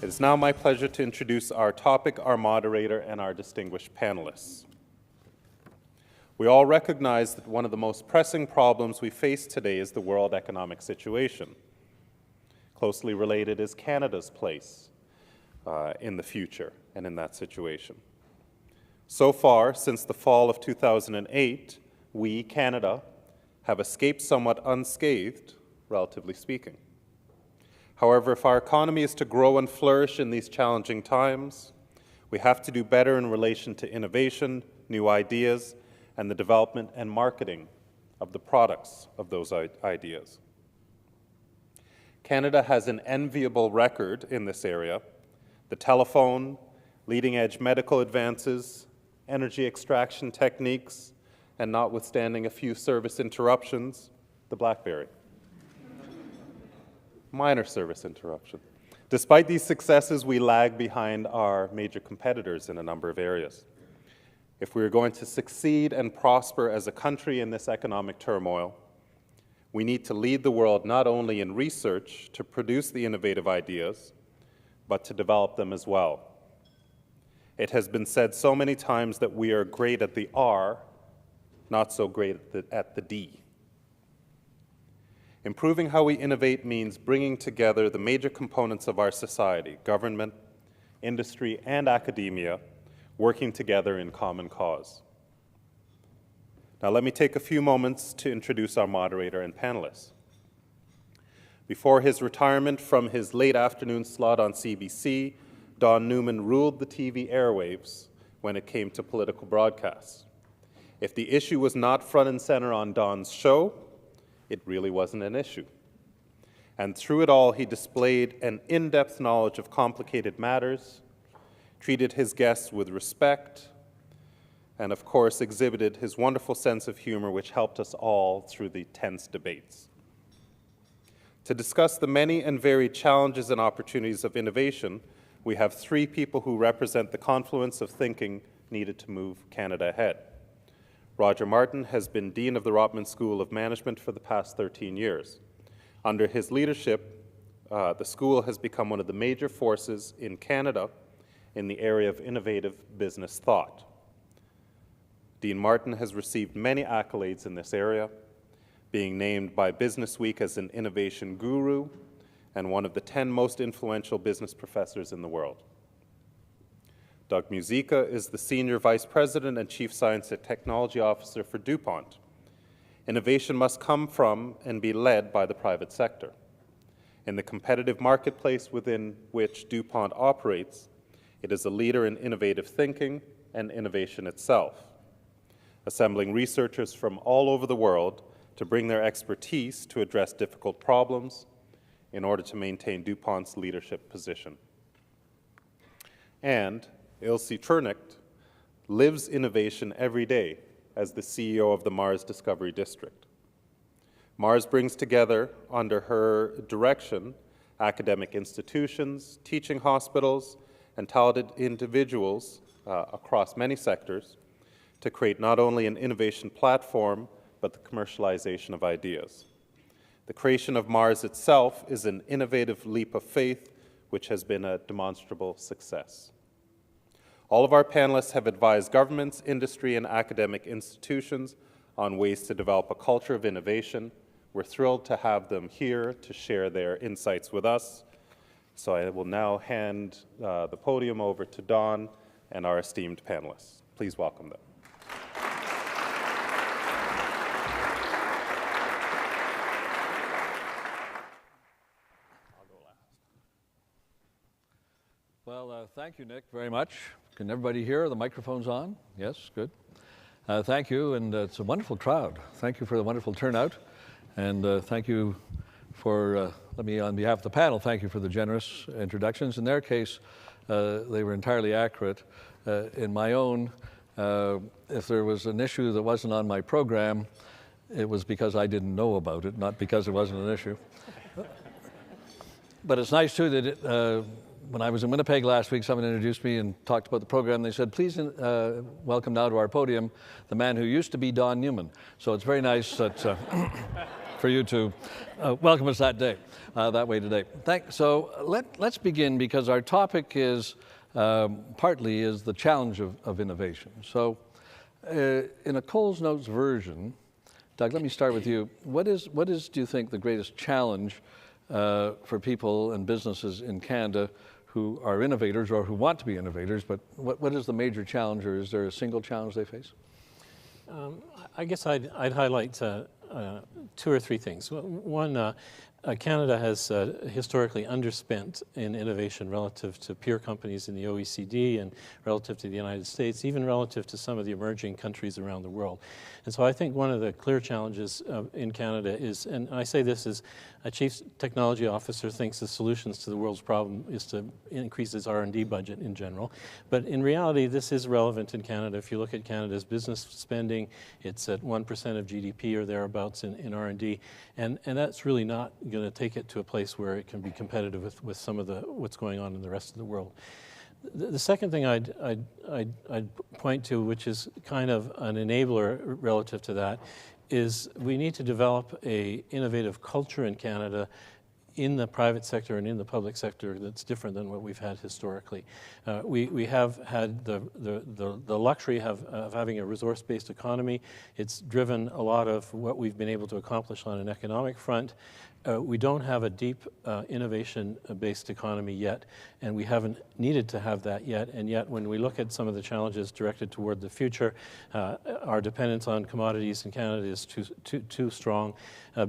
It is now my pleasure to introduce our topic, our moderator, and our distinguished panelists. We all recognize that one of the most pressing problems we face today is the world economic situation. Closely related is Canada's place in the future and in that situation. So far, since the fall of 2008, we, Canada, have escaped somewhat unscathed, relatively speaking. However, if our economy is to grow and flourish in these challenging times, we have to do better in relation to innovation, new ideas, and the development and marketing of the products of those ideas. Canada has an enviable record in this area. The telephone, leading-edge medical advances, energy extraction techniques, and notwithstanding a few service interruptions, the BlackBerry. Minor service interruption. Despite these successes, we lag behind our major competitors in a number of areas. If we are going to succeed and prosper as a country in this economic turmoil, we need to lead the world not only in research to produce the innovative ideas, but to develop them as well. It has been said so many times that we are great at the R, not so great at the D. Improving how we innovate means bringing together the major components of our society, government, industry, and academia, working together in common cause. Now let me take a few moments to introduce our moderator and panelists. Before his retirement from his late afternoon slot on CBC, Don Newman ruled the TV airwaves when it came to political broadcasts. If the issue was not front and center on Don's show, it really wasn't an issue. And through it all, he displayed an in-depth knowledge of complicated matters, treated his guests with respect, and of course exhibited his wonderful sense of humor, which helped us all through the tense debates. To discuss the many and varied challenges and opportunities of innovation, we have three people who represent the confluence of thinking needed to move Canada ahead. Roger Martin has been Dean of the Rotman School of Management for the past 13 years. Under his leadership, the school has become one of the major forces in Canada in the area of innovative business thought. Dean Martin has received many accolades in this area, being named by Business Week as an innovation guru and one of the 10 most influential business professors in the world. Doug Muzyka is the Senior Vice President and Chief Science and Technology Officer for DuPont. Innovation must come from and be led by the private sector. In the competitive marketplace within which DuPont operates, it is a leader in innovative thinking and innovation itself, assembling researchers from all over the world to bring their expertise to address difficult problems in order to maintain DuPont's leadership position. And Ilse Treurnicht lives innovation every day as the CEO of the Mars Discovery District. Mars brings together, under her direction, academic institutions, teaching hospitals, and talented individuals across many sectors to create not only an innovation platform, but the commercialization of ideas. The creation of Mars itself is an innovative leap of faith, which has been a demonstrable success. All of our panelists have advised governments, industry, and academic institutions on ways to develop a culture of innovation. We're thrilled to have them here to share their insights with us. So I will now hand the podium over to Don and our esteemed panelists. Please welcome them. Well, thank you, Nick, very much. Can everybody hear? The microphone's on? Yes, good. Thank you, and it's a wonderful crowd. Thank you for the wonderful turnout, and thank you for, let me, on behalf of the panel, thank you for the generous introductions. In their case, they were entirely accurate. In my own, if there was an issue that wasn't on my program, it was because I didn't know about it, not because it wasn't an issue. But it's nice, too, that when I was in Winnipeg last week, someone introduced me and talked about the program. They said, please welcome now to our podium the man who used to be Don Newman. So it's very nice that for you to welcome us that way today. So let's begin, because our topic is partly is the challenge of innovation. So in a Coles Notes version, Doug, let me start with you. What is, do you think, the greatest challenge for people and businesses in Canada who are innovators or who want to be innovators, but what is the major challenge, or is there a single challenge they face? I guess I'd highlight 2 or 3 things. One, Canada has historically underspent in innovation relative to peer companies in the OECD and relative to the United States, even relative to some of the emerging countries around the world. And so I think one of the clear challenges in Canada is, and I say this as a chief technology officer thinks the solutions to the world's problem is to increase its R&D budget in general. But in reality, this is relevant in Canada. If you look at Canada's business spending, it's at 1% of GDP or thereabouts in R&D. And that's really not going to take it to a place where it can be competitive with some of what's going on in the rest of the world. The second thing I'd point to, which is kind of an enabler relative to that, is we need to develop a innovative culture in Canada in the private sector and in the public sector that's different than what we've had historically. We have had the luxury of having a resource-based economy. It's driven a lot of what we've been able to accomplish on an economic front. We don't have a deep innovation-based economy yet, and we haven't needed to have that yet. And yet, when we look at some of the challenges directed toward the future, our dependence on commodities in Canada is too strong.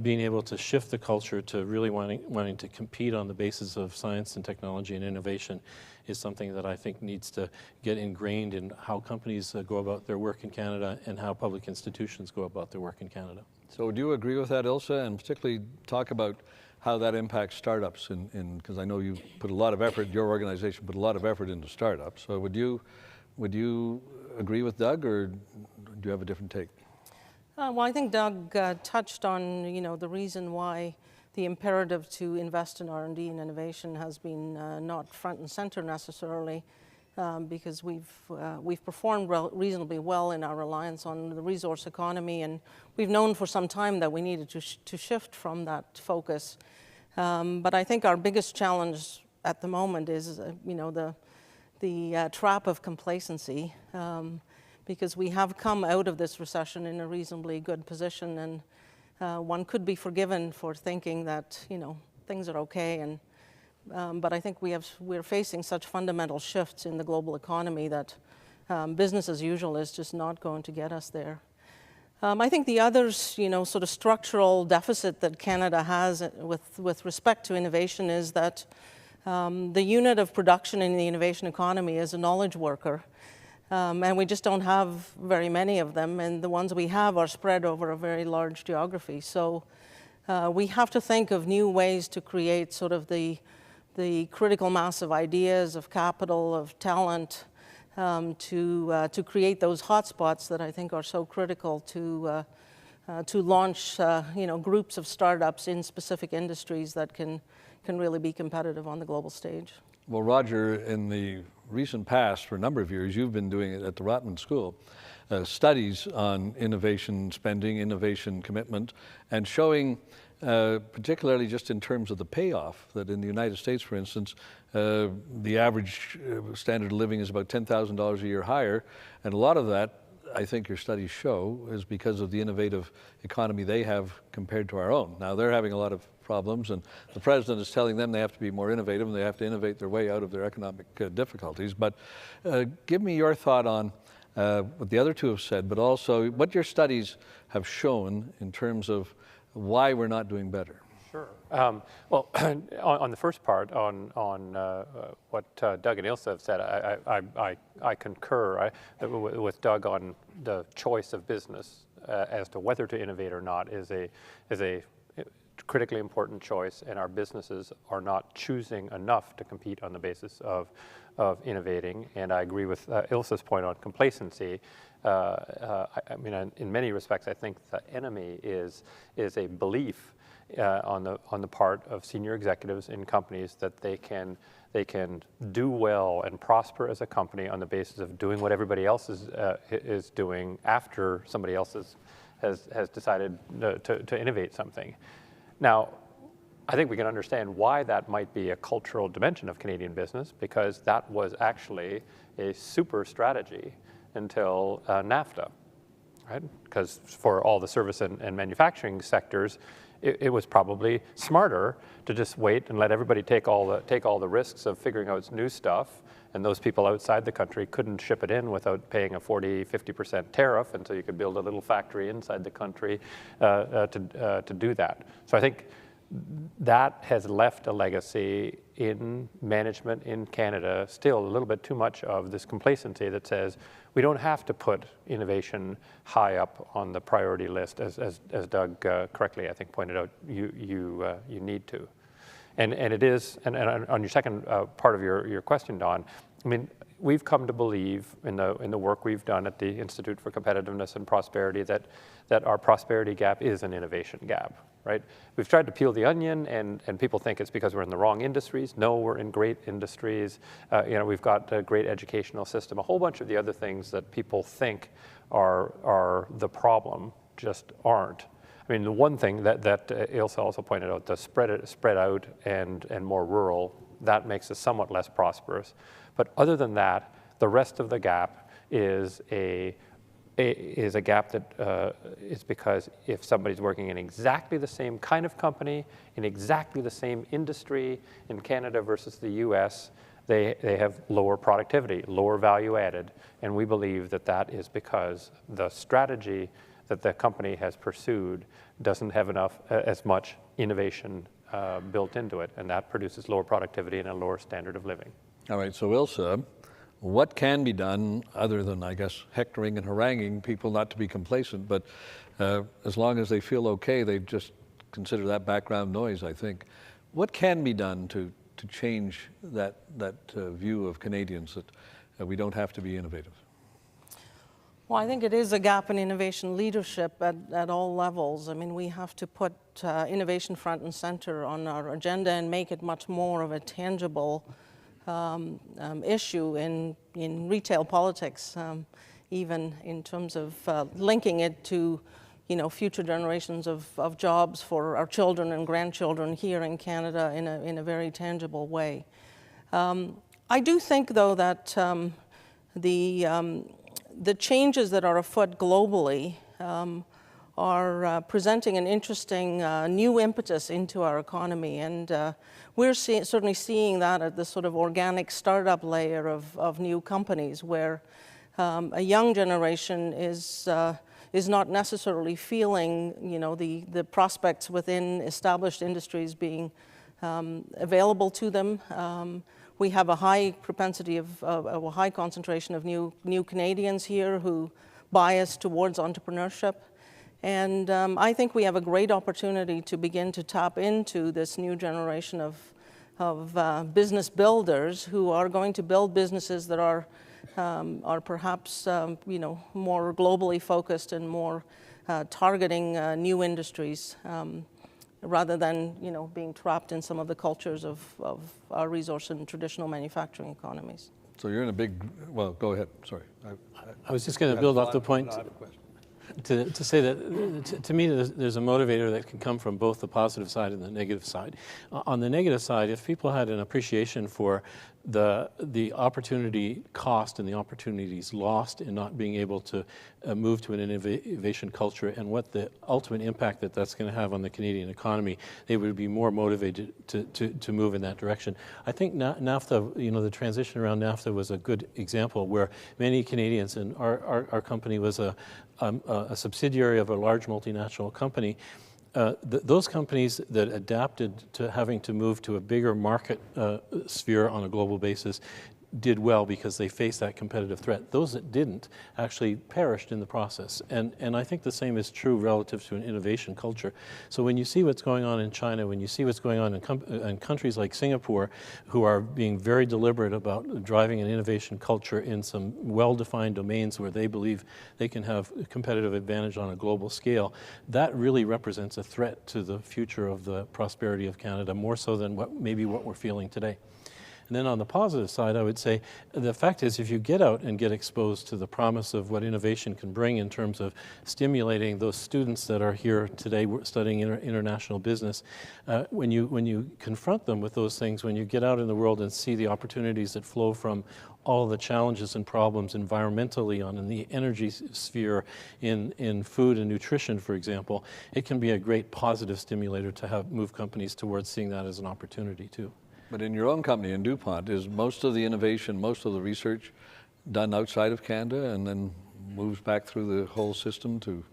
Being able to shift the culture to really wanting to compete on the basis of science and technology and innovation is something that I think needs to get ingrained in how companies go about their work in Canada and how public institutions go about their work in Canada. So do you agree with that, Ilse, and particularly talk about how that impacts startups, because I know you put a lot of effort, your organization put a lot of effort into startups. So would you agree with Doug, or do you have a different take? Well, I think Doug touched on, the reason why the imperative to invest in R&D and innovation has been not front and center necessarily, because we've performed reasonably well in our reliance on the resource economy, and we've known for some time that we needed to shift from that focus. But I think our biggest challenge at the moment is, the trap of complacency, because we have come out of this recession in a reasonably good position, and one could be forgiven for thinking that things are okay. And but I think we're facing such fundamental shifts in the global economy that business as usual is just not going to get us there. I think the other, sort of structural deficit that Canada has with respect to innovation is that the unit of production in the innovation economy is a knowledge worker. And we just don't have very many of them, and the ones we have are spread over a very large geography. So we have to think of new ways to create sort of the critical mass of ideas, of capital, of talent, to create those hotspots that I think are so critical to launch groups of startups in specific industries that can really be competitive on the global stage. Well, Roger, in the recent past, for a number of years, you've been doing it at the Rotman School, studies on innovation spending, innovation commitment, and showing, particularly just in terms of the payoff, that in the United States, for instance, the average standard of living is about $10,000 a year higher, and a lot of that, I think your studies show, is because of the innovative economy they have compared to our own. Now, they're having a lot of problems, and the president is telling them they have to be more innovative and they have to innovate their way out of their economic difficulties. But give me your thought on what the other two have said, but also what your studies have shown in terms of why we're not doing better. Sure. Well, on the first part, on what Doug and Ilse have said, I concur with Doug on the choice of business as to whether to innovate or not is a critically important choice, and our businesses are not choosing enough to compete on the basis of innovating. And I agree with Ilse's point on complacency. I mean, in many respects, I think the enemy is a belief on the part of senior executives in companies that they can do well and prosper as a company on the basis of doing what everybody else is doing after somebody else has has decided to innovate something. Now, I think we can understand why that might be a cultural dimension of Canadian business, because that was actually a super strategy until NAFTA, right? Because for all the service and manufacturing sectors, it was probably smarter to just wait and let everybody take all the risks of figuring out new stuff, and those people outside the country couldn't ship it in without paying a 40-50% tariff, and so you could build a little factory inside the country to do that. So I think that has left a legacy in management in Canada, still a little bit too much of this complacency that says we don't have to put innovation high up on the priority list, as Doug correctly, I think, pointed out, you need to. And it is, and on your second part of your question, Don, I mean, we've come to believe in the work we've done at the Institute for Competitiveness and Prosperity that our prosperity gap is an innovation gap, right? We've tried to peel the onion, and people think it's because we're in the wrong industries. No, we're in great industries. We've got a great educational system. A whole bunch of the other things that people think are the problem just aren't. I mean, the one thing that Ilse also pointed out, the spread out and more rural, that makes us somewhat less prosperous. But other than that, the rest of the gap is a gap that is because if somebody's working in exactly the same kind of company, in exactly the same industry in Canada versus the US, they have lower productivity, lower value added. And we believe that is because the strategy that the company has pursued doesn't have as much innovation built into it, and that produces lower productivity and a lower standard of living. All right, so Ilse, what can be done other than, I guess, hectoring and haranguing people not to be complacent, but as long as they feel okay, they just consider that background noise, I think. What can be done to change that view of Canadians that we don't have to be innovative? Well, I think it is a gap in innovation leadership at all levels. I mean, we have to put innovation front and center on our agenda and make it much more of a tangible issue in retail politics, even in terms of linking it to, future generations of jobs for our children and grandchildren here in Canada in a very tangible way. I do think, though, that the changes that are afoot globally are presenting an interesting new impetus into our economy, and we're certainly seeing that at the sort of organic startup layer of new companies, where a young generation is not necessarily feeling, the prospects within established industries being available to them. We have a high propensity a high concentration of new Canadians here who bias towards entrepreneurship. And I think we have a great opportunity to begin to tap into this new generation of business builders who are going to build businesses that are perhaps more globally focused and more targeting new industries. Rather than being trapped in some of the cultures of our resource and traditional manufacturing economies. So you're in a big, well, go ahead, sorry. I was just going to build off the point to say that to me there's a motivator that can come from both the positive side and the negative side. On the negative side, if people had an appreciation for the opportunity cost and the opportunities lost in not being able to move to an innovation culture and what the ultimate impact that's going to have on the Canadian economy, they would be more motivated to move in that direction. I think NAFTA, the transition around NAFTA was a good example where many Canadians, and our company was a subsidiary of a large multinational company. Those companies that adapted to having to move to a bigger market sphere on a global basis did well because they faced that competitive threat. Those that didn't actually perished in the process. And I think the same is true relative to an innovation culture. So when you see what's going on in China, when you see what's going on in countries like Singapore, who are being very deliberate about driving an innovation culture in some well-defined domains where they believe they can have a competitive advantage on a global scale, that really represents a threat to the future of the prosperity of Canada, more so than what we're feeling today. And then on the positive side, I would say the fact is, if you get out and get exposed to the promise of what innovation can bring in terms of stimulating those students that are here today studying international business, when you confront them with those things, when you get out in the world and see the opportunities that flow from all of the challenges and problems environmentally in the energy sphere, in food and nutrition, for example, it can be a great positive stimulator to move companies towards seeing that as an opportunity too. But in your own company, in DuPont, is most of the innovation, most of the research done outside of Canada and then moves back through the whole system to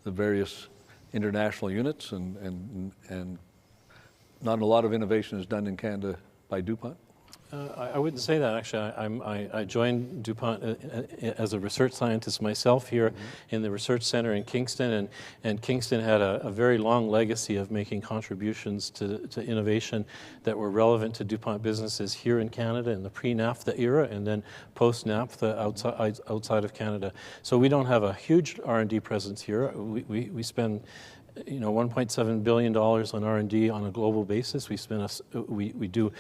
the various international units, and not a lot of innovation is done in Canada by DuPont? I wouldn't say that, actually. I joined DuPont as a research scientist myself here in the research center in Kingston, and Kingston had a very long legacy of making contributions to innovation that were relevant to DuPont businesses here in Canada in the pre-NAFTA era and then post-NAFTA outside of Canada. So we don't have a huge R&D presence here. We spend $1.7 billion on R&D on a global basis. We do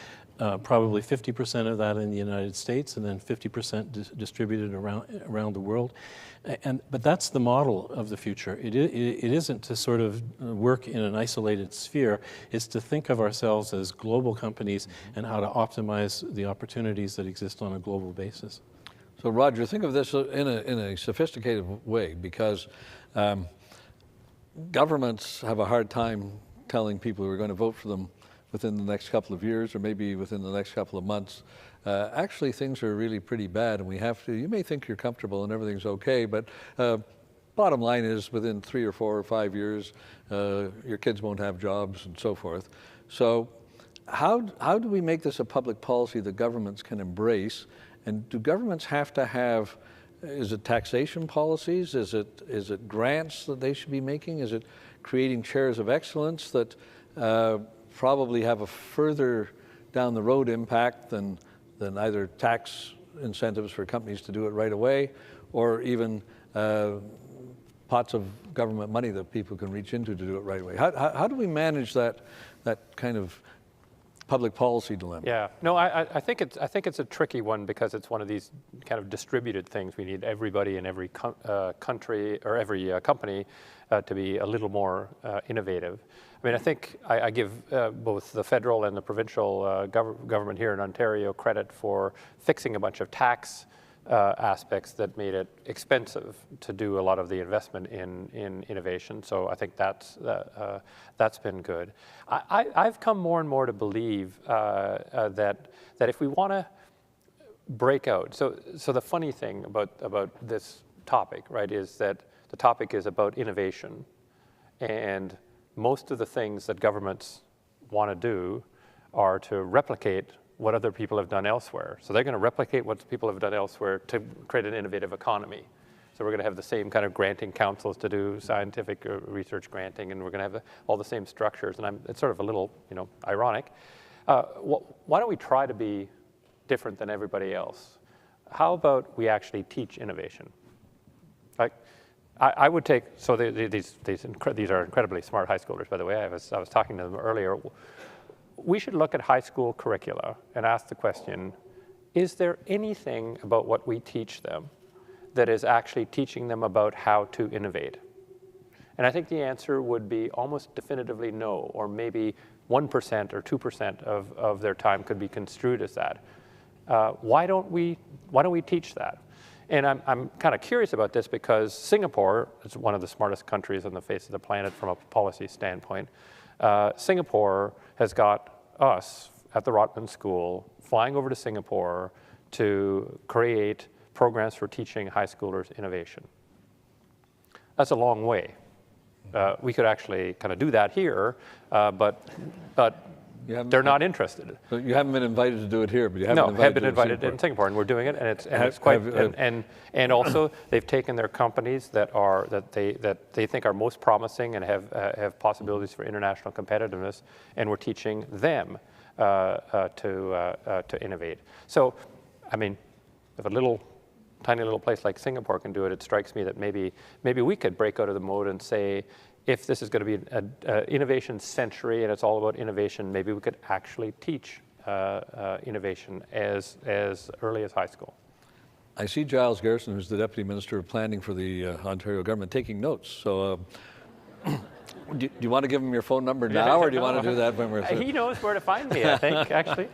probably 50% of that in the United States and then 50% distributed around the world. But that's the model of the future. It isn't to sort of work in an isolated sphere. It's to think of ourselves as global companies and how to optimize the opportunities that exist on a global basis. So Roger, think of this in a sophisticated way, because governments have a hard time telling people who are going to vote for them within the next couple of years or maybe within the next couple of months. Actually, things are really pretty bad, and you may think you're comfortable and everything's okay, but bottom line is within 3 or 4 or 5 years, your kids won't have jobs and so forth. So how do we make this a public policy that governments can embrace? And do governments have to have, is it taxation policies? Is it grants that they should be making? Is it creating chairs of excellence that probably have a further down the road impact than either tax incentives for companies to do it right away, or even pots of government money that people can reach into to do it right away? How do we manage that kind of public policy dilemma? Yeah, no, I think it's a tricky one, because it's one of these kind of distributed things. We need everybody in every country or every company to be a little more innovative. I mean, I think I give both the federal and the provincial government here in Ontario credit for fixing a bunch of tax aspects that made it expensive to do a lot of the investment in innovation. So I think that's been good. I've come more and more to believe that if we want to break out, so the funny thing about this topic, right, is that the topic is about innovation, and most of the things that governments want to do are to replicate what other people have done elsewhere. So they're going to replicate what people have done elsewhere to create an innovative economy. So we're going to have the same kind of granting councils to do scientific research granting, and we're going to have all the same structures. And it's sort of a little, ironic. Why don't we try to be different than everybody else? How about we actually teach innovation? Like, I would take, so these are incredibly smart high schoolers, by the way. I was talking to them earlier. We should look at high school curricula and ask the question, is there anything about what we teach them that is actually teaching them about how to innovate? And I think the answer would be almost definitively no, or maybe 1% or 2% of their time could be construed as that. Why don't we teach that? And I'm kind of curious about this, because Singapore is one of the smartest countries on the face of the planet from a policy standpoint. Singapore has got us at the Rotman School flying over to Singapore to create programs for teaching high schoolers innovation. That's a long way. We could actually kind of do that here, but they're not interested. So you haven't been invited to do it here, but you have been invited in Singapore, and we're doing it, and it's quite. And also they've taken their companies that they think are most promising and have possibilities for international competitiveness, and we're teaching them to innovate. So, I mean, if a tiny little place like Singapore can do it, it strikes me that maybe we could break out of the mode and say, if this is going to be an innovation century and it's all about innovation, maybe we could actually teach innovation as early as high school. I see Giles Garrison, who's the Deputy Minister of Planning for the Ontario government, taking notes. So do you want to give him your phone number now, or do you want to do that when we're through? He knows where to find me, I think, actually.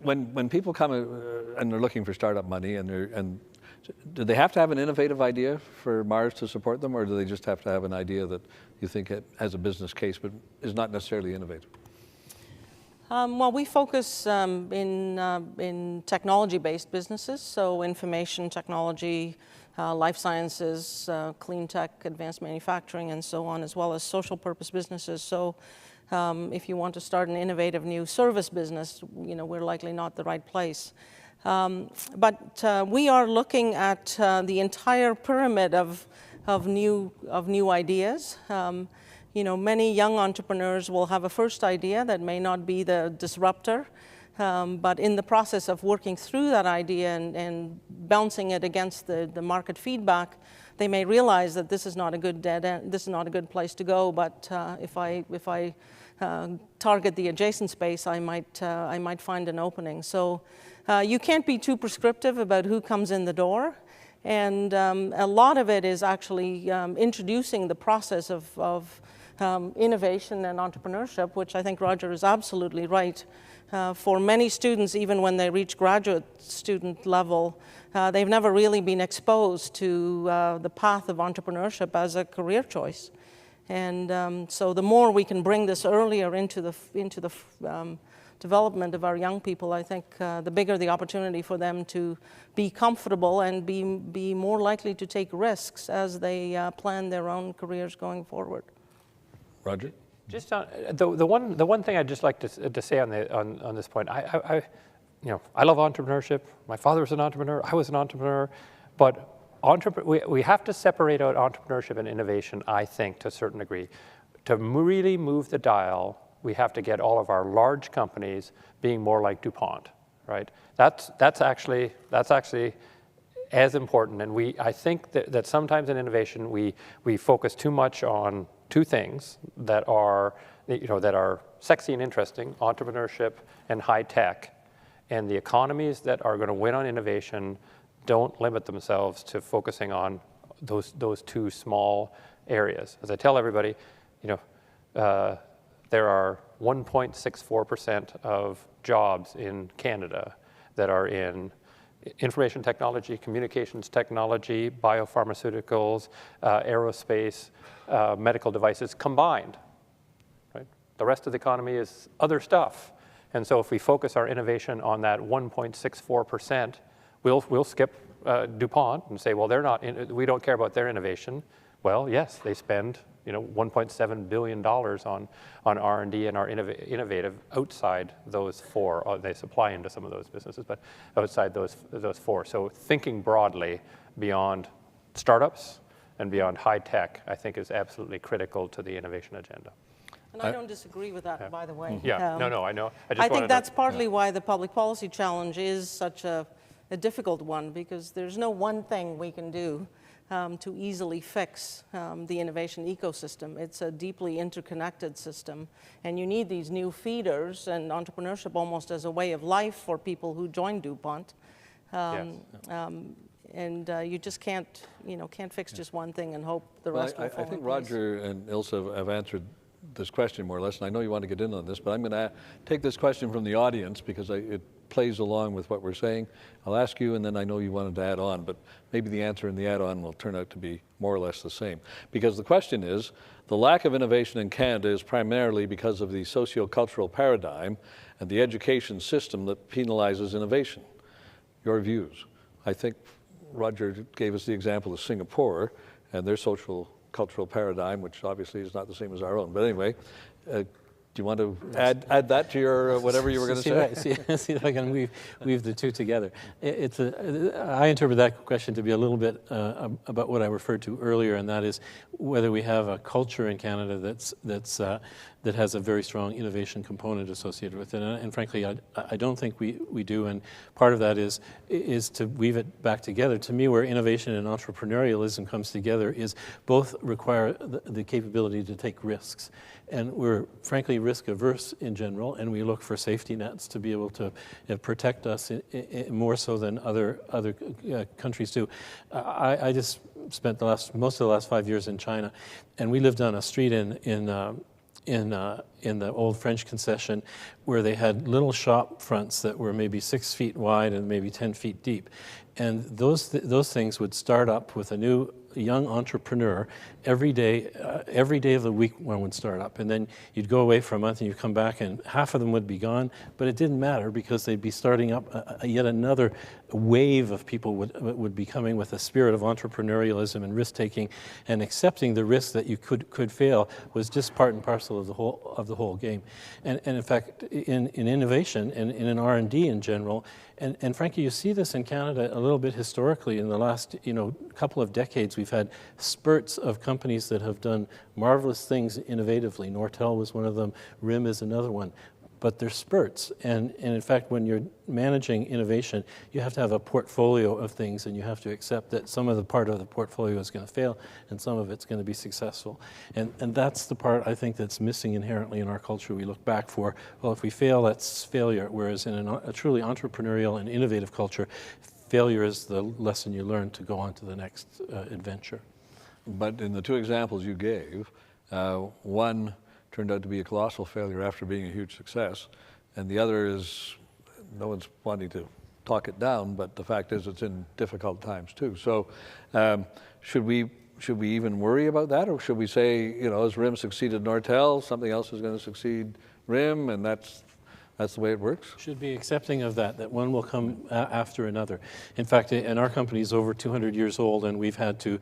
When people come and they're looking for startup money, and do they have to have an innovative idea for Mars to support them, or do they just have to have an idea that you think it has a business case but is not necessarily innovative? Well, we focus in technology-based businesses, so information technology, life sciences, clean tech, advanced manufacturing, and so on, as well as social purpose businesses. So if you want to start an innovative new service business, we're likely not the right place. But we are looking at the entire pyramid of new ideas. Many young entrepreneurs will have a first idea that may not be the disruptor, but in the process of working through that idea and bouncing it against the market feedback, they may realize that this is not a good dead end, this is not a good place to go. But if I target the adjacent space, I might find an opening. So you can't be too prescriptive about who comes in the door. And a lot of it is actually introducing the process of innovation and entrepreneurship, which I think Roger is absolutely right. For many students, even when they reach graduate student level, they've never really been exposed to the path of entrepreneurship as a career choice. And so the more we can bring this earlier into the development of our young people, I think the bigger the opportunity for them to be comfortable and be more likely to take risks as they plan their own careers going forward. Roger? Just on, the one thing I'd just like to say on this point, I love entrepreneurship. My father was an entrepreneur. I was an entrepreneur, but we have to separate out entrepreneurship and innovation, I think, to a certain degree. To really move the dial, we have to get all of our large companies being more like DuPont, right? That's actually as important. And I think that sometimes in innovation we focus too much on two things that are sexy and interesting: entrepreneurship and high tech. And the economies that are going to win on innovation don't limit themselves to focusing on those two small areas. As I tell everybody, there are 1.64% of jobs in Canada that are in information technology, communications technology, biopharmaceuticals, aerospace, medical devices combined. Right? The rest of the economy is other stuff. And so if we focus our innovation on that 1.64%, we'll skip DuPont and say, well, we don't care about their innovation. Well, yes, they spend $1.7 billion on R&D and are innovative outside those four. They supply into some of those businesses, but outside those four. So thinking broadly beyond startups and beyond high tech, I think, is absolutely critical to the innovation agenda. And I don't disagree with that, by the way. Yeah, no, I know. I think that's partly why the public policy challenge is such a difficult one, because there's no one thing we can do to easily fix the innovation ecosystem. It's a deeply interconnected system, and you need these new feeders and entrepreneurship almost as a way of life for people who join DuPont. And you just can't fix just one thing and hope the rest will fall I think in place. Roger and Ilse have answered this question more or less, and I know you want to get in on this, but I'm going to take this question from the audience because it plays along with what we're saying. I'll ask you, and then I know you wanted to add on, but maybe the answer in the add-on will turn out to be more or less the same. Because the question is, the lack of innovation in Canada is primarily because of the socio-cultural paradigm and the education system that penalizes innovation. Your views? I think Roger gave us the example of Singapore and their social cultural paradigm, which obviously is not the same as our own. But anyway, do you want to add that to your whatever you were going to say? See if I can weave the two together. I interpret that question to be a little bit about what I referred to earlier, and that is whether we have a culture in Canada that's that has a very strong innovation component associated with it. And frankly, I don't think we do. And part of that is to weave it back together. To me, where innovation and entrepreneurialism comes together is both require the capability to take risks. And we're frankly risk averse in general, and we look for safety nets to be able to protect us more so than other countries do. I just spent most of the last 5 years in China, and we lived on a street in the old French concession where they had little shop fronts that were maybe 6 feet wide and maybe 10 feet deep. And those things would start up with a new young entrepreneur every day of the week. One would start up, and then you'd go away for a month and you'd come back and half of them would be gone, but it didn't matter because they'd be starting up yet another wave of people would be coming with a spirit of entrepreneurialism and risk-taking, and accepting the risk that you could fail was just part and parcel of the whole game. And in fact, in innovation and in R&D in general, and frankly, you see this in Canada a little bit historically. In the last couple of decades, we've had spurts of companies that have done marvelous things innovatively. Nortel was one of them. RIM is another one. But they're spurts. And in fact, when you're managing innovation, you have to have a portfolio of things, and you have to accept that some of the part of the portfolio is going to fail and some of it's going to be successful. And that's the part I think that's missing inherently in our culture. We look back for, well, if we fail, that's failure. Whereas in a truly entrepreneurial and innovative culture, failure is the lesson you learn to go on to the next adventure. But in the two examples you gave, one turned out to be a colossal failure after being a huge success, and the other is, no one's wanting to talk it down, but the fact is it's in difficult times too. So should we even worry about that, or should we say, as RIM succeeded Nortel, something else is going to succeed RIM, and that's the way it works? Should be accepting of that one will come after another. In fact, and our company is over 200 years old, and we've had to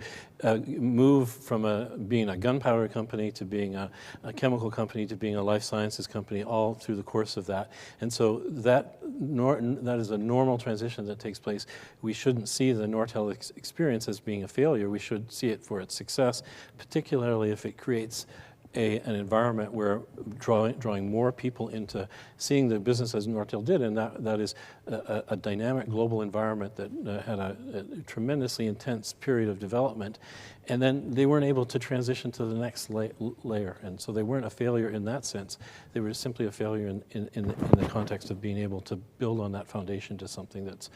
move from being a gunpowder company to being a chemical company to being a life sciences company all through the course of that. And so that is a normal transition that takes place. We shouldn't see the Nortel experience as being a failure. We should see it for its success, particularly if it creates an environment where drawing more people into seeing the business as Nortel did, and that is a dynamic global environment that had a tremendously intense period of development, and then they weren't able to transition to the next layer, and so they weren't a failure in that sense. They were simply a failure in the context of being able to build on that foundation to something that's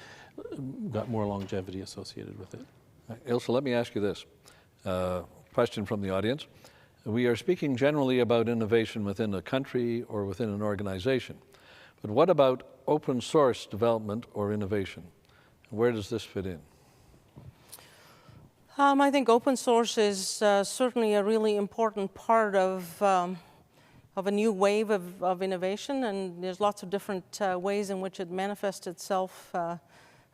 got more longevity associated with it. Ilse, let me ask you this. Question from the audience. We are speaking generally about innovation within a country or within an organization. But what about open source development or innovation? Where does this fit in? I think open source is certainly a really important part of a new wave of innovation, and there's lots of different ways in which it manifests itself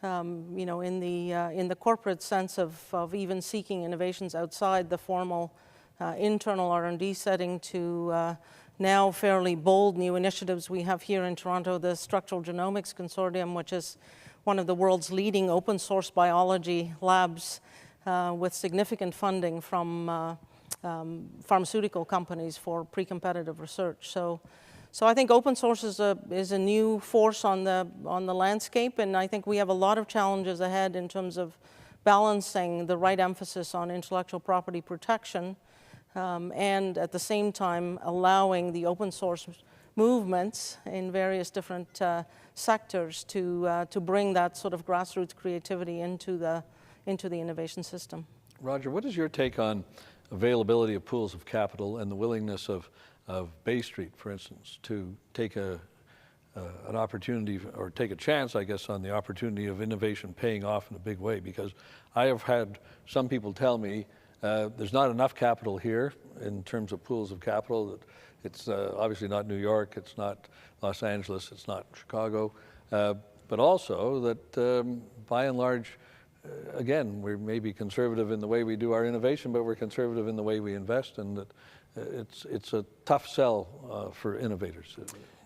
in the corporate sense of even seeking innovations outside the formal internal R&D setting to now fairly bold new initiatives we have here in Toronto, the Structural Genomics Consortium, which is one of the world's leading open source biology labs with significant funding from pharmaceutical companies for pre-competitive research. So I think open source is a new force on the landscape, and I think we have a lot of challenges ahead in terms of balancing the right emphasis on intellectual property protection and at the same time allowing the open source movements in various different sectors to bring that sort of grassroots creativity into the innovation system. Roger, what is your take on availability of pools of capital and the willingness of Bay Street, for instance, to take an opportunity or take a chance, I guess, on the opportunity of innovation paying off in a big way? Because I have had some people tell me there's not enough capital here in terms of pools of capital. It's obviously not New York, it's not Los Angeles, it's not Chicago, but also that by and large, again, we may be conservative in the way we do our innovation, but we're conservative in the way we invest, and that it's a tough sell for innovators.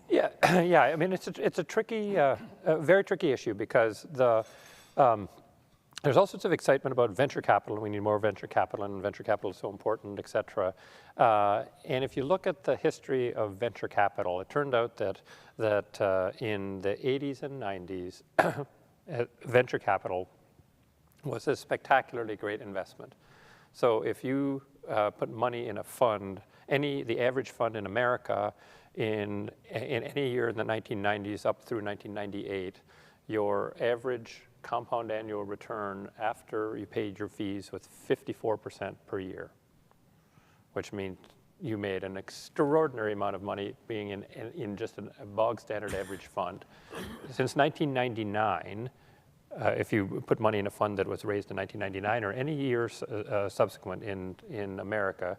Yeah, I mean, it's a tricky, very tricky issue because there's all sorts of excitement about venture capital. We need more venture capital, and venture capital is so important, et cetera. And if you look at the history of venture capital, it turned out that in the 80s and 90s, venture capital was a spectacularly great investment. So if you put money in a fund, the average fund in America in any year in the 1990s up through 1998, your average compound annual return after you paid your fees was 54% per year, which means you made an extraordinary amount of money being in just a bog standard average fund. Since 1999, if you put money in a fund that was raised in 1999 or any year subsequent in America,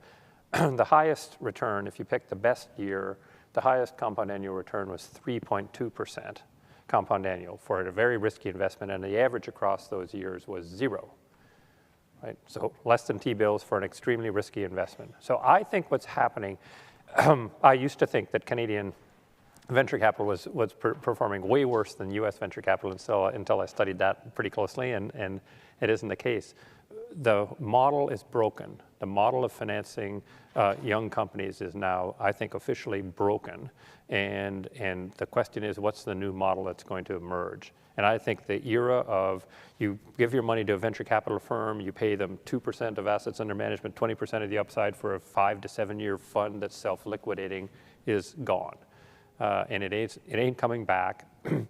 the highest return, if you pick the best year, the highest compound annual return was 3.2% compound annual for a very risky investment, and the average across those years was 0. Right? So less than T-bills for an extremely risky investment. So I think what's happening, I used to think that Canadian venture capital was performing way worse than U.S. venture capital until I studied that pretty closely, and it isn't the case. The model is broken. The model of financing young companies is now, I think, officially broken. And the question is, what's the new model that's going to emerge? And I think the era of you give your money to a venture capital firm, you pay them 2% of assets under management, 20% of the upside for a 5 to 7 year fund that's self-liquidating is gone. And it ain't coming back.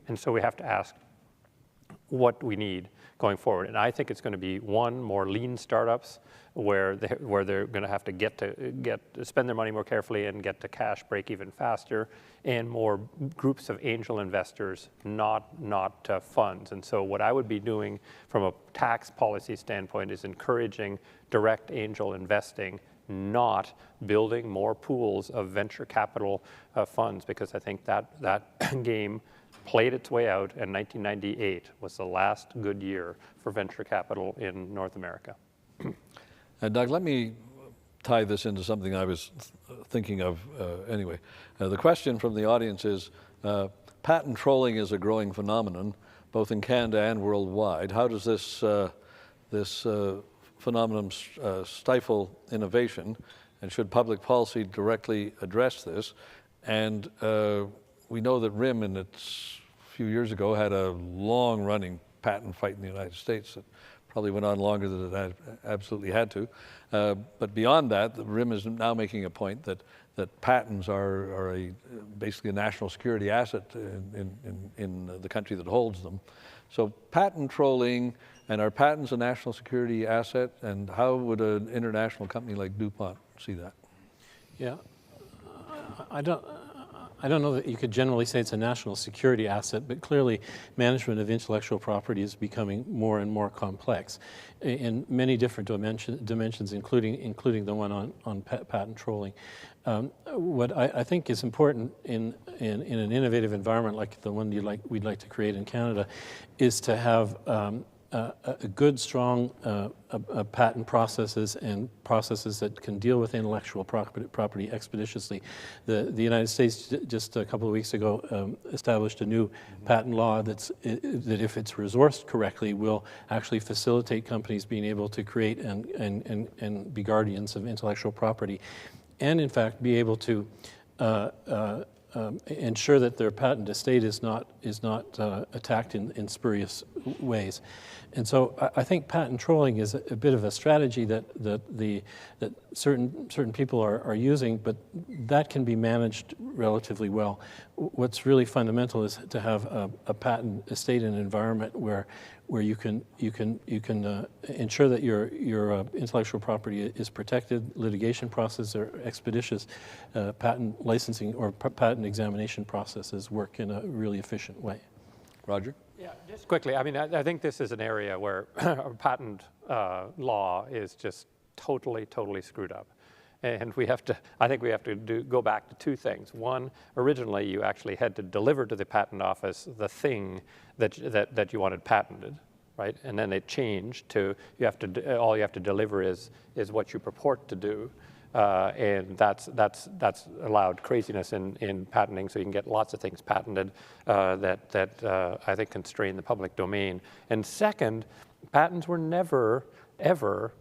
And so we have to ask what we need going forward. And I think it's going to be, one, more lean startups where they're going to have to spend their money more carefully and get to cash break even faster, and more groups of angel investors, not funds. And so what I would be doing from a tax policy standpoint is encouraging direct angel investing, not building more pools of venture capital funds, because I think that game played its way out, and 1998 was the last good year for venture capital in North America. Doug, let me tie this into something I was thinking of anyway. The question from the audience is, patent trolling is a growing phenomenon, both in Canada and worldwide. How does this phenomenon stifle innovation, and should public policy directly address this? And we know that RIM, a few years ago, had a long-running patent fight in the United States that probably went on longer than it absolutely had to. But beyond that, the RIM is now making a point that patents are basically a national security asset in the country that holds them. So patent trolling, and are patents a national security asset, and how would an international company like DuPont see that? Yeah, I don't know that you could generally say it's a national security asset, but clearly management of intellectual property is becoming more and more complex in many different dimensions, including the one on patent trolling. What I think is important in an innovative environment like the one we'd like to create in Canada is to have a good, strong patent processes and processes that can deal with intellectual property expeditiously. The United States just a couple of weeks ago established a new patent law that if it's resourced correctly will actually facilitate companies being able to create and be guardians of intellectual property, and in fact be able to ensure that their patent estate is not attacked in spurious ways. And so I think patent trolling is a bit of a strategy that certain people are using, but that can be managed relatively well. What's really fundamental is to have a patent estate in an environment where you can ensure that your intellectual property is protected, litigation processes are expeditious, patent licensing or patent examination processes work in a really efficient way. Roger? Yeah, just quickly, I mean, I think this is an area where our patent law is just totally screwed up. And I think we have to go back to two things. One, originally you actually had to deliver to the patent office the thing that you wanted patented, right? And then it changed to all you have to deliver is what you purport to do. And that's allowed craziness in patenting, so you can get lots of things patented that I think constrain the public domain. And second, patents were never, ever,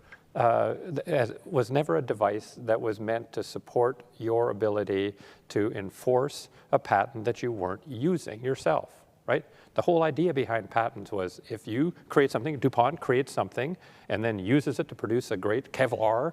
was never a device that was meant to support your ability to enforce a patent that you weren't using yourself, right? The whole idea behind patents was if you create something, DuPont creates something and then uses it to produce a great Kevlar,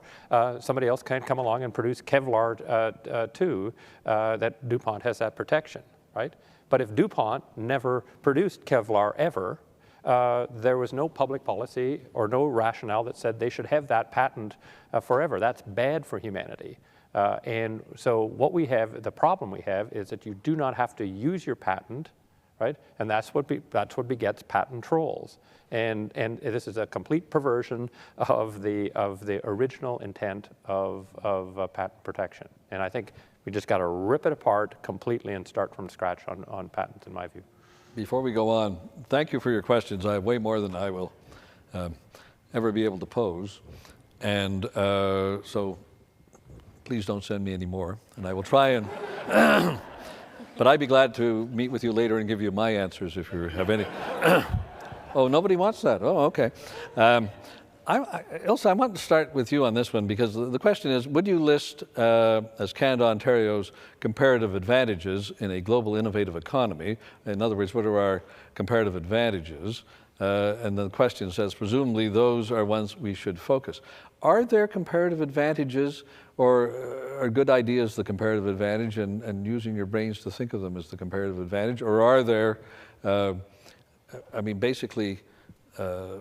somebody else can come along and produce Kevlar too, that DuPont has that protection, right? But if DuPont never produced Kevlar ever, there was no public policy or no rationale that said they should have that patent forever. That's bad for humanity. And so what we have, the problem we have is that you do not have to use your patent, right? And that's what begets patent trolls. And this is a complete perversion of the original intent of patent protection. And I think we just got to rip it apart completely and start from scratch on patents, in my view. Before we go on, thank you for your questions. I have way more than I will ever be able to pose. And so please don't send me any more. And I will try and, but I'd be glad to meet with you later and give you my answers if you have any. Oh, nobody wants that? Oh, okay. Ilse, I want to start with you on this one because the question is, would you list as Canada, Ontario's comparative advantages in a global innovative economy? In other words, what are our comparative advantages? And the question says, presumably those are ones we should focus. Are there comparative advantages or are good ideas the comparative advantage and using your brains to think of them as the comparative advantage? Or are there, basically,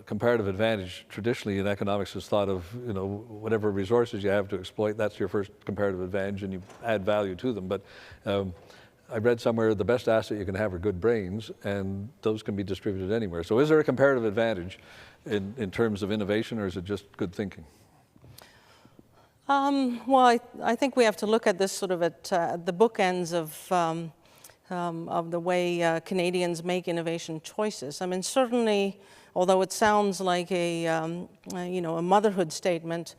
comparative advantage traditionally in economics is thought of, whatever resources you have to exploit, that's your first comparative advantage and you add value to them. But I read somewhere the best asset you can have are good brains and those can be distributed anywhere. So is there a comparative advantage in terms of innovation or is it just good thinking? Well, I think we have to look at this sort of at the bookends of the way Canadians make innovation choices. I mean, certainly, although it sounds like a motherhood statement,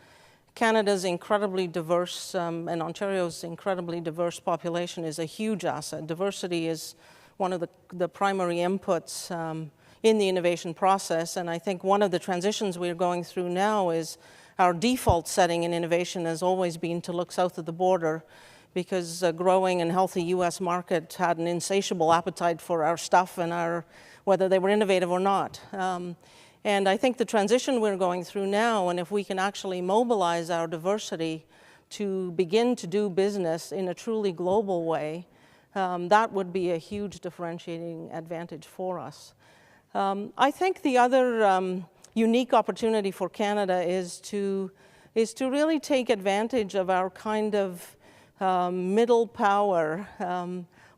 Canada's incredibly diverse and Ontario's incredibly diverse population is a huge asset. Diversity is one of the primary inputs in the innovation process, and I think one of the transitions we're going through now is our default setting in innovation has always been to look south of the border because a growing and healthy U.S. market had an insatiable appetite for our stuff and whether they were innovative or not. And I think the transition we're going through now, and if we can actually mobilize our diversity to begin to do business in a truly global way, that would be a huge differentiating advantage for us. I think the other unique opportunity for Canada is to really take advantage of our kind of middle power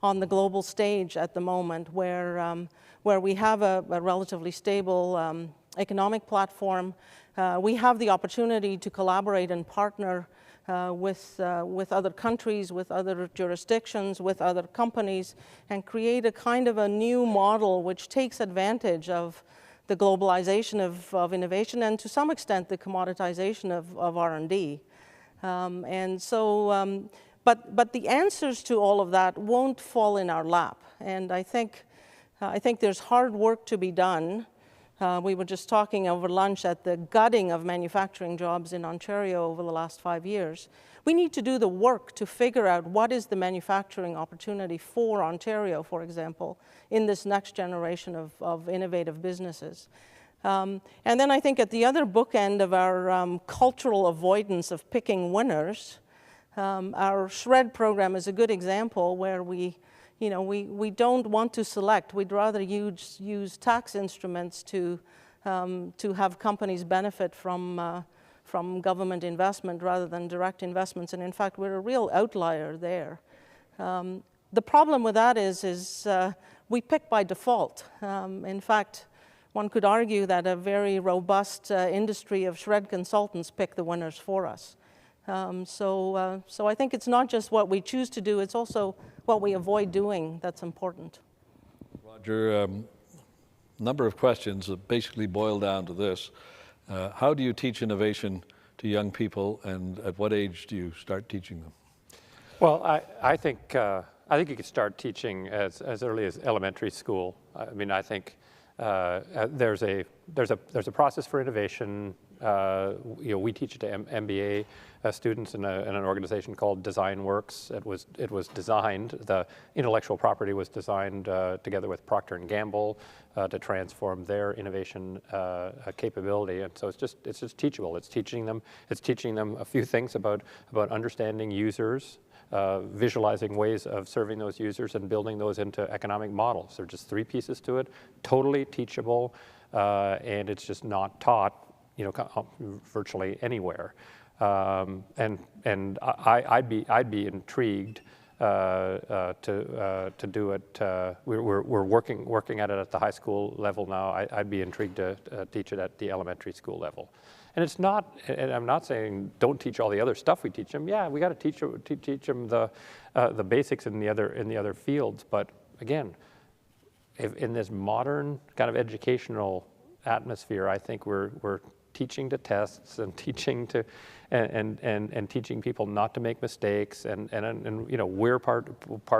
on the global stage at the moment, where we have a relatively stable economic platform. We have the opportunity to collaborate and partner with other countries, with other jurisdictions, with other companies, and create a kind of a new model which takes advantage of the globalization of innovation and to some extent the commoditization of R&D. But the answers to all of that won't fall in our lap. And I think there's hard work to be done. We were just talking over lunch at the gutting of manufacturing jobs in Ontario over the last 5 years. We need to do the work to figure out what is the manufacturing opportunity for Ontario, for example, in this next generation of innovative businesses. And then I think at the other bookend of our cultural avoidance of picking winners, our SHRED program is a good example where we don't want to select. We'd rather use tax instruments to have companies benefit from government investment rather than direct investments. And in fact, we're a real outlier there. The problem with that is we pick by default. In fact, one could argue that a very robust industry of SHRED consultants pick the winners for us. So I think it's not just what we choose to do, it's also what we avoid doing that's important. Roger, a number of questions that basically boil down to this. How do you teach innovation to young people, and at what age do you start teaching them? Well, I think you could start teaching as early as elementary school. I mean, I think There's a process for innovation. We teach it to MBA students in an organization called DesignWorks. It was designed. The intellectual property was designed together with Procter & Gamble to transform their innovation capability. And so it's just teachable. It's teaching them a few things about understanding users, visualizing ways of serving those users, and building those into economic models. There are just 3 pieces to it, totally teachable, and it's just not taught, virtually anywhere. And I'd be intrigued to do it. We're working at it at the high school level now. I'd be intrigued to teach it at the elementary school level. And it's not, and I'm not saying don't teach all the other stuff we teach them. Yeah, we got to teach them the basics in the other fields. But again, in this modern kind of educational atmosphere, I think we're teaching to tests and teaching to and teaching people not to make mistakes, and we're part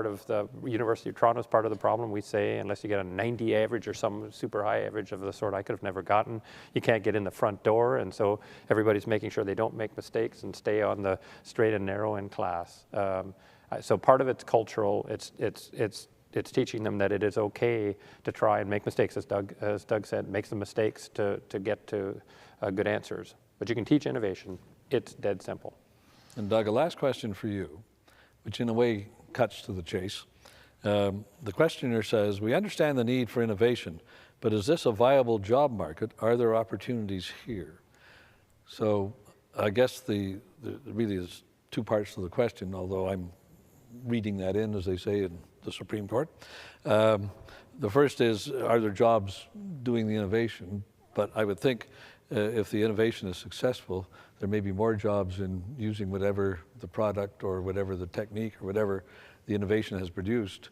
of the University of Toronto's part of the problem. We say unless you get a 90 average or some super high average of the sort I could have never gotten, you can't get in the front door, and so everybody's making sure they don't make mistakes and stay on the straight and narrow in class. So part of it's cultural. It's teaching them that it is okay to try and make mistakes, as Doug said, make some mistakes to get to good answers. But you can teach innovation. It's dead simple. And Doug, a last question for you, which in a way cuts to the chase. The questioner says, we understand the need for innovation, but is this a viable job market? Are there opportunities here? So I guess there really is 2 parts to the question, although I'm reading that in, as they say in the Supreme Court. The first is, are there jobs doing the innovation? But I would think if the innovation is successful, there may be more jobs in using whatever the product or whatever the technique or whatever the innovation has produced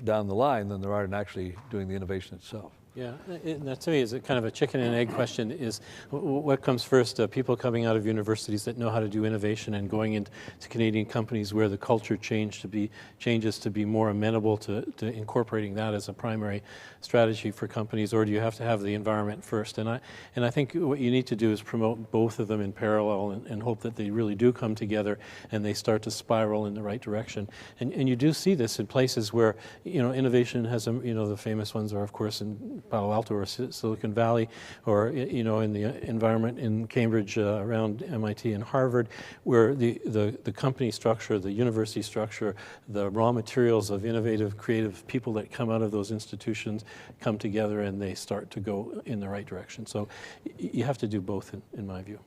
down the line than there are in actually doing the innovation itself. Yeah, that to me is a kind of a chicken and egg question. Is what comes first? People coming out of universities that know how to do innovation and going into Canadian companies where the culture changes to be more amenable to incorporating that as a primary strategy for companies, or do you have to have the environment first? And I think what you need to do is promote both of them in parallel and hope that they really do come together and they start to spiral in the right direction. And you do see this in places where innovation has the famous ones are of course in Palo Alto or Silicon Valley, or in the environment in Cambridge around MIT and Harvard, where the company structure, the university structure, the raw materials of innovative, creative people that come out of those institutions come together and they start to go in the right direction. So you have to do both, in my view.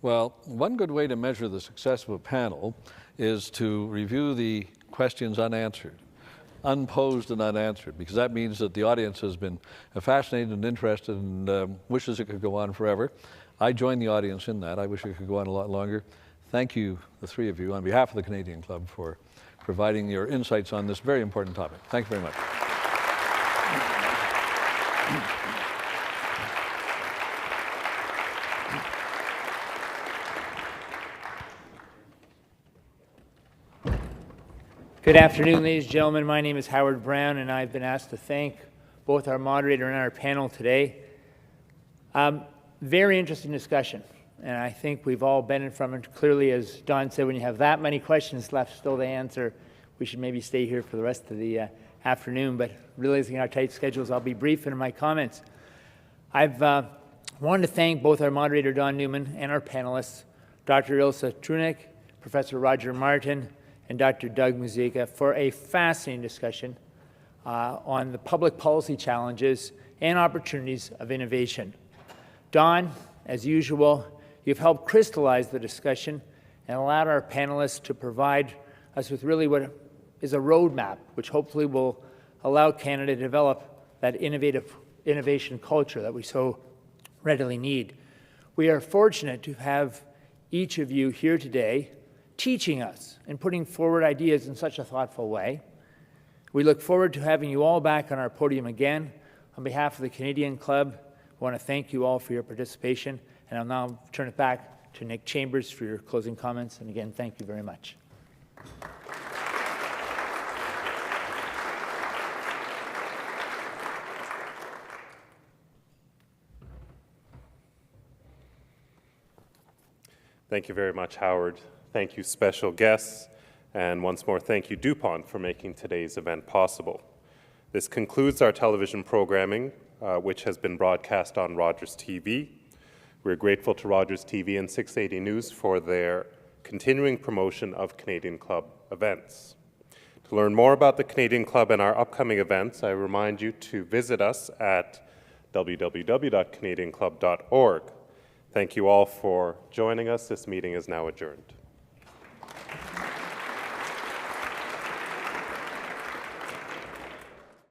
Well, one good way to measure the success of a panel is to review the questions unanswered. Unposed and unanswered, because that means that the audience has been fascinated and interested and wishes it could go on forever. I join the audience in that. I wish it could go on a lot longer. Thank you, the 3 of you, on behalf of the Canadian Club, for providing your insights on this very important topic. Thank you very much. Good afternoon, ladies and gentlemen. My name is Howard Brown, and I've been asked to thank both our moderator and our panel today. Very interesting discussion, and I think we've all benefited from it. Clearly, as Don said, when you have that many questions left still to answer, we should maybe stay here for the rest of the afternoon, but realizing our tight schedules, I'll be brief in my comments. I've wanted to thank both our moderator, Don Newman, and our panelists, Dr. Ilse Treurnicht, Professor Roger Martin, and Dr. Doug Muzyka, for a fascinating discussion on the public policy challenges and opportunities of innovation. Don, as usual, you've helped crystallize the discussion and allowed our panelists to provide us with really what is a roadmap, which hopefully will allow Canada to develop that innovation culture that we so readily need. We are fortunate to have each of you here today teaching us and putting forward ideas in such a thoughtful way. We look forward to having you all back on our podium again. On behalf of the Canadian Club, I want to thank you all for your participation, and I'll now turn it back to Nick Chambers for your closing comments. And again, thank you very much. Thank you very much, Howard. Thank you, special guests. And once more, thank you, DuPont, for making today's event possible. This concludes our television programming, which has been broadcast on Rogers TV. We're grateful to Rogers TV and 680 News for their continuing promotion of Canadian Club events. To learn more about the Canadian Club and our upcoming events, I remind you to visit us at www.canadianclub.org. Thank you all for joining us. This meeting is now adjourned.